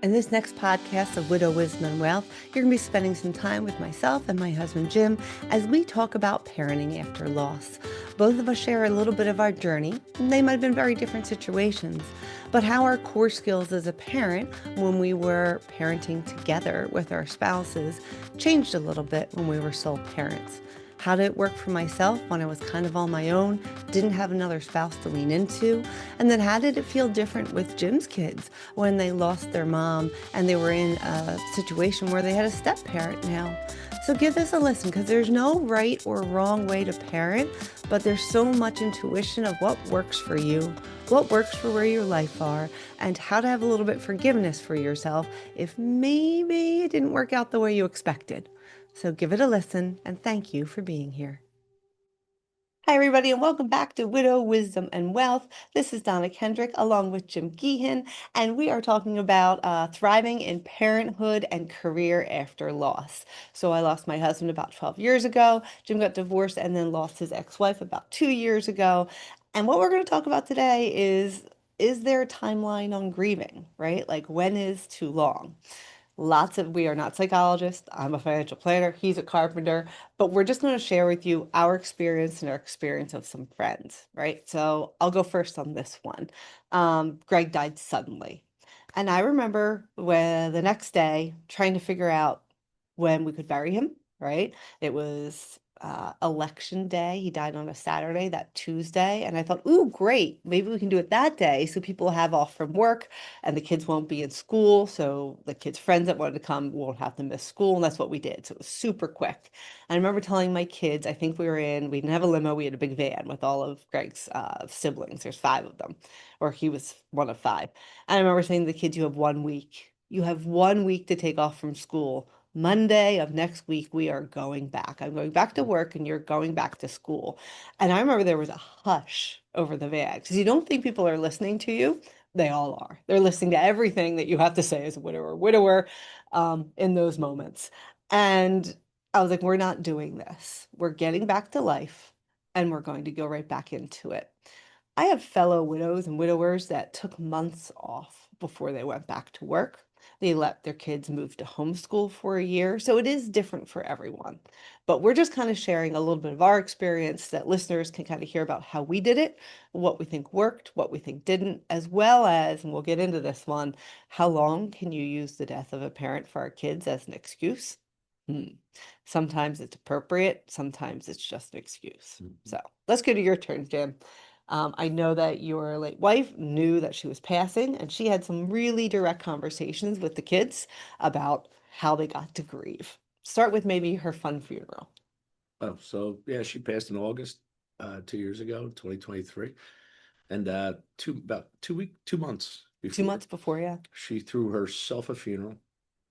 In this next podcast of Widow Wisdom and Wealth, you're going to be spending some time with myself and my husband Jim as we talk about parenting after loss. Both of us share a little bit of our journey. They might have been very different situations, but how our core skills as a parent when we were parenting together with our spouses changed a little bit when we were sole parents. How did it work for myself when I was kind of on my own, didn't have another spouse to lean into? And then how did it feel different with Jim's kids when they lost their mom and they were in a situation where they had a step parent now? So give this a listen because there's no right or wrong way to parent, but there's so much intuition of what works for you, what works for where your life are, and how to have a little bit forgiveness for yourself if maybe it didn't work out the way you expected. So give it a listen, and thank you for being here. Hi, everybody, and welcome back to Widow, Wisdom, and Wealth. This is Donna Kendrick along with Jim Geehan, and we are talking about thriving in parenthood and career after loss. So I lost my husband about 12 years ago. Jim got divorced and then lost his ex-wife about 2 years ago. And what we're going to talk about today is there a timeline on grieving, right? Like when is too long? We are not psychologists. I'm a financial planner. He's a carpenter, but we're just going to share with you our experience and our experience of some friends, right? So I'll go first on this one. Greg died suddenly. And I remember when the next day trying to figure out when we could bury him, right? It was election day. He died on a Saturday, that Tuesday. And I thought, ooh, great. Maybe we can do it that day so people have off from work and the kids won't be in school. So the kids' friends that wanted to come won't have to miss school. And that's what we did. So it was super quick. And I remember telling my kids, I think we didn't have a limo. We had a big van with all of Greg's siblings. There's five of them, or he was one of five. And I remember saying to the kids, you have 1 week. You have 1 week to take off from school. Monday of next week, we are going back. I'm going back to work and you're going back to school. And I remember there was a hush over the van because you don't think people are listening to you. They all are. They're listening to everything that you have to say as a widower, in those moments. And I was like, we're not doing this. We're getting back to life and we're going to go right back into it. I have fellow widows and widowers that took months off before they went back to work. They let their kids move to homeschool for a year. So it is different for everyone. But we're just kind of sharing a little bit of our experience that listeners can kind of hear about how we did it, what we think worked, what we think didn't, as well as, and we'll get into this one, how long can you use the death of a parent for our kids as an excuse? Sometimes it's appropriate, sometimes it's just an excuse. So let's go to your turn, Jim. I know that your late wife knew that she was passing, and she had some really direct conversations with the kids about how they got to grieve. Start with maybe her fun funeral. Oh, so yeah, she passed in August, 2 years ago, 2023. And about 2 months 2 before, months before, yeah. she threw herself a funeral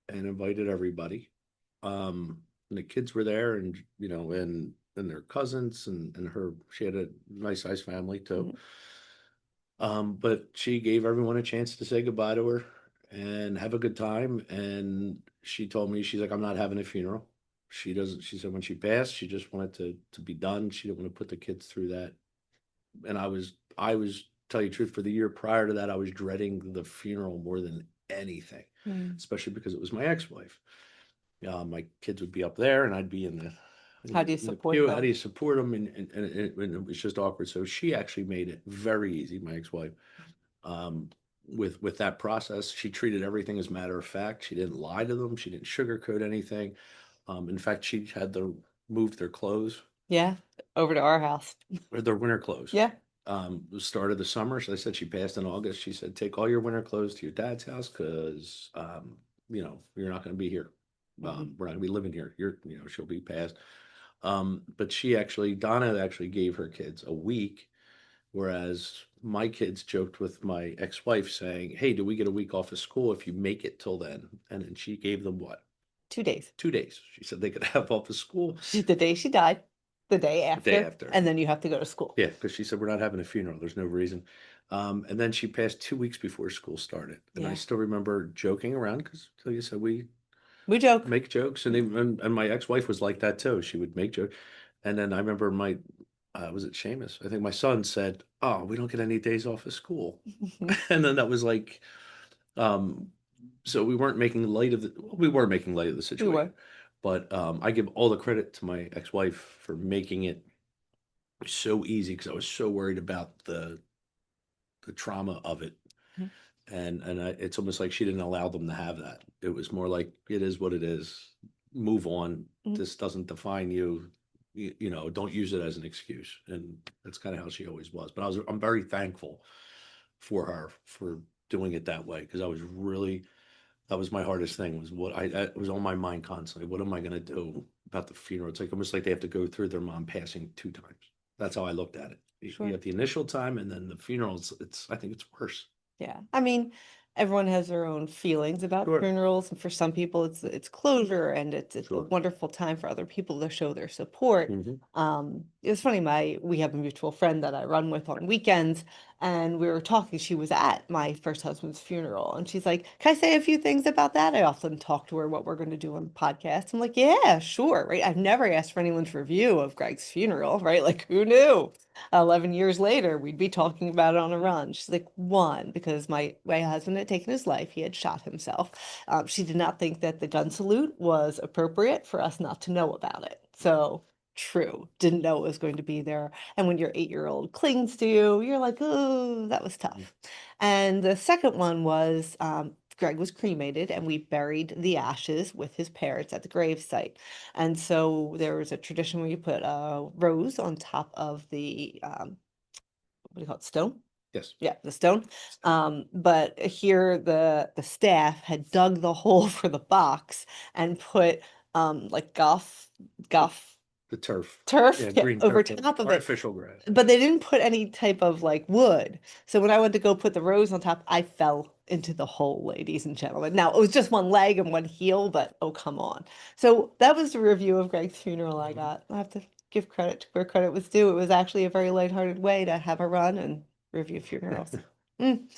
and invited everybody. And the kids were there and and their cousins and her she had a nice sized family too. Mhm. But she gave everyone a chance to say goodbye to her and have a good time. And she told me, she's like, I'm not having a funeral. She doesn't, she said when she passed, she just wanted to be done. She didn't want to put the kids through that. And I was, tell you the truth, for the year prior to that, I was dreading the funeral more than anything, Mm. especially because it was my ex-wife. My kids would be up there and I'd be in the How do you in the support pew. How do them? you support them? And it was just awkward. So she actually made it very easy, my ex-wife, um, with that process. She treated everything as a matter of fact. She didn't lie to them. She didn't sugarcoat anything. In fact, she had to move their clothes, Yeah, over to our house. or their winter clothes. Yeah. The start of the summer. So I said she passed in August. She said, take all your winter clothes to your dad's house because you're not going to be here. Mhm. We're not going to be living here. She'll be passed. But Donna actually gave her kids a week, whereas my kids joked with my ex-wife saying, hey, do we get a week off of school if you make it till then? And then she gave them what? 2 days. 2 days. She said they could have off of school The day she died, the day the day after, after. and then you have to go to school. Yeah, because she said we're not having a funeral. There's no reason. And then she passed 2 weeks before school started. And I Yeah. still remember joking around because, like you said, we We joke. make jokes. And my ex-wife was like that too. She would make jokes. And then I remember was it Seamus? I think my son said, oh, we don't get any days off of school. And then that was like, um, So we weren't making light of we were making light of the We were. situation, but I give all the credit to my ex-wife for making it so easy because I was so worried about the trauma of it. Mhm. It's almost like she didn't allow them to have that. It was more like it is what it is. Move on. Mhm. This doesn't define you. Don't use it as an excuse. And that's kind of how she always was. But I'm very thankful for her for doing it that way because that was my hardest thing was what it was on my mind constantly. What am I going to do about the funeral? It's like almost like they have to go through their mom passing two times. That's how I looked at it. You Sure. have the initial time and then the funeral. I think it's worse. Yeah. I mean, everyone has their own feelings about Sure. funerals, and for some people it's closure and it's a Sure. wonderful time for other people to show their support. Hmm. It was funny, we have a mutual friend that I run with on weekends, and we were talking. She was at my first husband's funeral, and she's like, "Can I say a few things about that?" I often talk to her what we're going to do on the podcast. I'm like, "Yeah, sure." Right. I've never asked for anyone's review of Greg's funeral, right? Like, who knew? 11 years later, we'd be talking about it on a run. She's like, one, because my husband had taken his life. He had shot himself. She did not think that the gun salute was appropriate for us not to know about it. So true. Didn't know it was going to be there. And when your 8-year-old clings to you, you're like, oh, that was tough. And the second one was Greg was cremated and we buried the ashes with his parents at the gravesite. And so there was a tradition where you put a rose on top of the what do you call it, stone? Yes. Yeah, the stone. But here the staff had dug the hole for the box and put like golf The turf. turf, Yeah, yeah, green over turf. top of it. Artificial grass. But they didn't put any type of like wood. So when I went to go put the rose on top, I fell into the hole, ladies and gentlemen. Now it was just one leg and one heel, but oh, come on. So that was the review of Greg's funeral I Mhm. got. I have to give credit to where credit was due. It was actually a very lighthearted way to have a run and review funerals. Mm.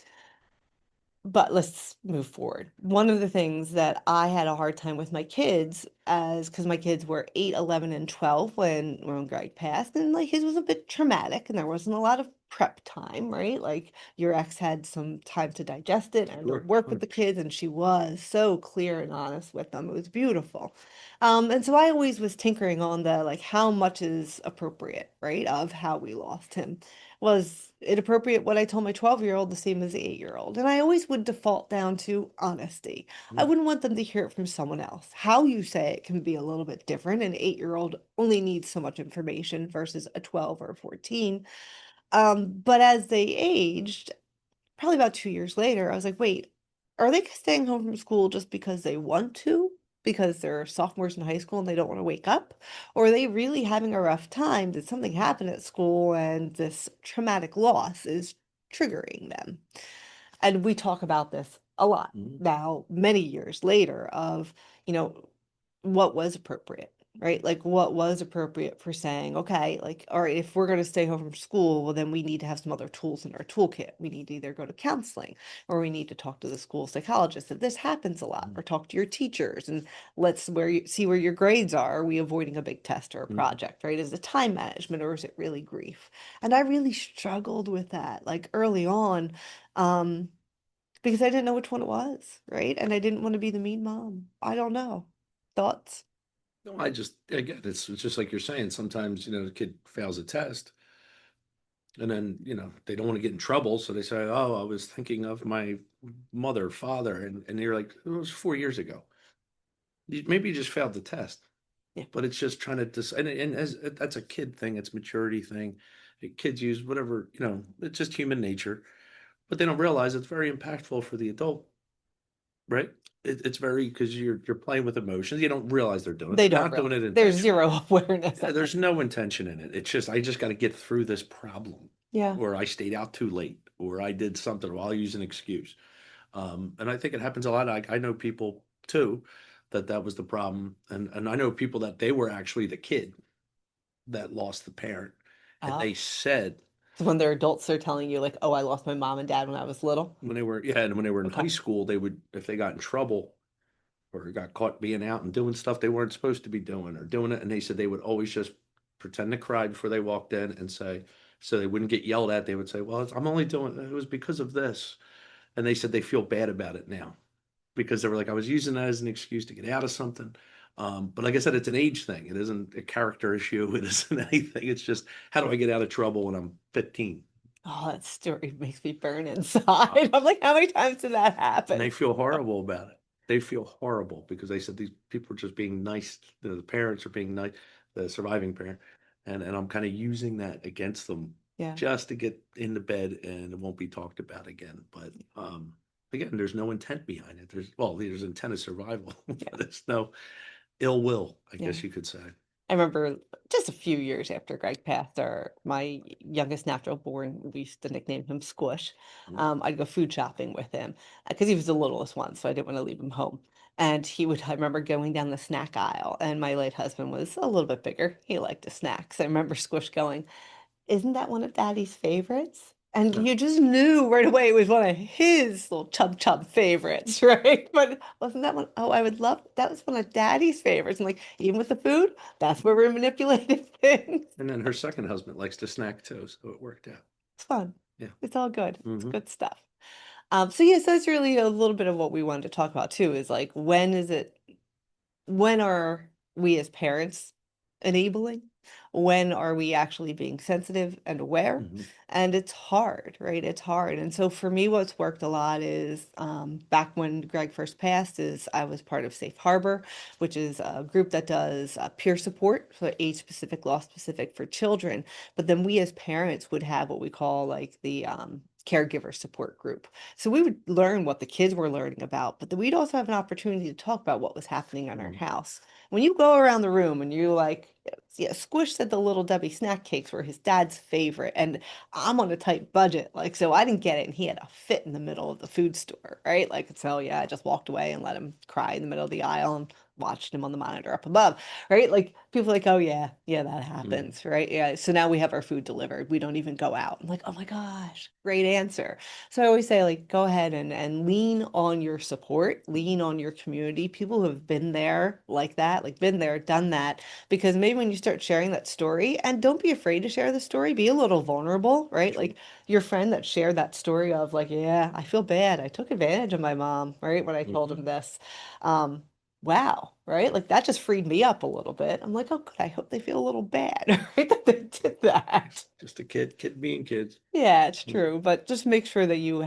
But let's move forward. One of the things that I had a hard time with my kids as because my kids were 8, 11, and 12 when Greg passed, and like his was a bit traumatic and there wasn't a lot of prep time, right? Like your ex had some time to digest it and to Sure. work with the 100%. kids, and she was so clear and honest with them. It was beautiful. And so I always was tinkering on the like how much is appropriate, right? Of how we lost him. Was it appropriate what I told my 12-year-old the same as the 8-year-old? And I always would default down to honesty. I Mhm. wouldn't want them to hear it from someone else. How you say it can be a little bit different. An 8-year-old only needs so much information versus a 12 or a 14. But as they aged, probably about 2 years later, I was like, wait, are they staying home from school just because they want to? Because they're sophomores in high school and they don't want to wake up? Or are they really having a rough time? Did something happen at school and this traumatic loss is triggering them? And we talk about this a lot Mhm. now, many years later, of, you know, what was appropriate, right? Like what was appropriate for saying, okay, like, all right, if we're going to stay home from school, well, then we need to have some other tools in our toolkit. We need to either go to counseling or we need to talk to the school psychologist if this happens a lot, Mhm. or talk to your teachers and let's where you see where your grades are. Are we avoiding a big test or a Mhm. project, right? Is it time management or is it really grief? And I really struggled with that like early on. Um, because I didn't know which one it was, right? And I didn't want to be the mean mom. I don't know. Thoughts? No, again, it's just like you're saying. Sometimes, the kid fails a test and then, they don't want to get in trouble. So they say, oh, I was thinking of my mother, father. And you're like, it was 4 years ago. Maybe you just failed the test, Yeah. but it's just trying to and as that's a kid thing. It's maturity thing. Kids use whatever, it's just human nature, but they don't realize it's very impactful for the adult. Right? It's very because you're playing with emotions. You don't realize they're doing it. They They're don't not doing realize. it There's intentionally. zero awareness Yeah, of it. there's no intention in it. It's just I just got to get through this problem, Yeah. or I stayed out too late, or I did something, or I'll use an excuse. And I think it happens a lot. I know people too that was the problem, and I know people that they were actually the kid that lost the parent, and Ah. they said So when they're adults, they're telling you like, "Oh, I lost my mom and dad when I was little." when they were in Okay. high school, they would if they got in trouble or got caught being out and doing stuff they weren't supposed to be doing or doing it. And they said they would always just pretend to cry before they walked in and say, so they wouldn't get yelled at. They would say, well, I'm only doing it was because of this. And they said they feel bad about it now. because they were like, I was using that as an excuse to get out of something. But like I said, it's an age thing. It isn't a character issue. It isn't anything. It's just, how do I get out of trouble when I'm 15? Oh, that story makes me burn inside. I'm like, how many times did that And happen? they feel horrible about it. They feel horrible because they said these people are just being nice. The parents are being nice, the surviving parent, and I'm kind of using that against them Yeah. just to get into bed, and it won't be talked about again. But again, there's no intent behind it. There's intent of survival, Yeah. but it's no ill will, I Yeah. guess you could say. I remember just a few years after Greg passed, my youngest natural born, we used to nickname him Squish. Mm. I'd go food shopping with him because he was the littlest one, so I didn't want to leave him home. And I remember going down the snack aisle, and my late husband was a little bit bigger. He liked the snacks. I remember Squish going, isn't that one of Daddy's favorites? And No. you just knew right away it was one of his little chub chub favorites, right? But wasn't that one? Oh, I would love that was one of Daddy's favorites. And like, even with the food, that's where we're manipulating things. And then her second husband likes to snack too, so it worked out. It's fun. Yeah. It's all good. It's Hmm. good stuff. So yes, that's really a little bit of what we wanted to talk about too, is like when are we as parents enabling? When are we actually being sensitive and aware? Hmm. And it's hard, right? It's hard. And so for me, what's worked a lot is back when Greg first passed, is I was part of Safe Harbor, which is a group that does peer support, so age specific, loss specific for children. But then we as parents would have what we call like the caregiver support group. So we would learn what the kids were learning about, but then we'd also have an opportunity to talk about what was happening in our Hmm. house. When you go around the room and you're like, yeah, Squish said the Little Debbie snack cakes were his dad's favorite, and I'm on a tight budget, like, so I didn't get it, and he had a fit in the middle of the food store, right? Like, so yeah, I just walked away and let him cry in the middle of the aisle and watched him on the monitor up above, right? Like, people are like, oh yeah, yeah, that Hmm. happens, right? Yeah, so now we have our food delivered. We don't even go out. I'm like, oh my gosh, great answer. So I always say, like, go ahead and lean on your support, lean on your community, people who have been there like that, like been there, done that. Because maybe when you start sharing that story, and don't be afraid to share the story, be a little vulnerable, right? True. Like your friend that shared that story of like, yeah, I feel bad. I took advantage of my mom, right? When I told Hmm. him this. Um, wow, right? Like that just freed me up a little bit. I'm like, oh, good. I hope they feel a little bad, right? That they did that. Just a kid being kids. Yeah, it's Mm, true. But just make sure that you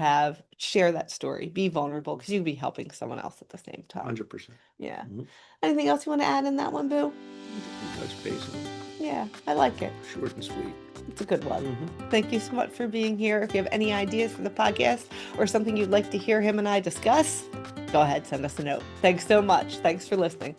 share that story, be vulnerable because you can be helping someone else at the same time. 100%. Yeah. Mhm. Anything else you want to add in that one, Boo? I think we touched base on Yeah, I like it. short and sweet. It's a good one. Hmm. Thank you so much for being here. If you have any ideas for the podcast or something you'd like to hear him and I discuss, go ahead, send us a note. Thanks so much. Thanks for listening.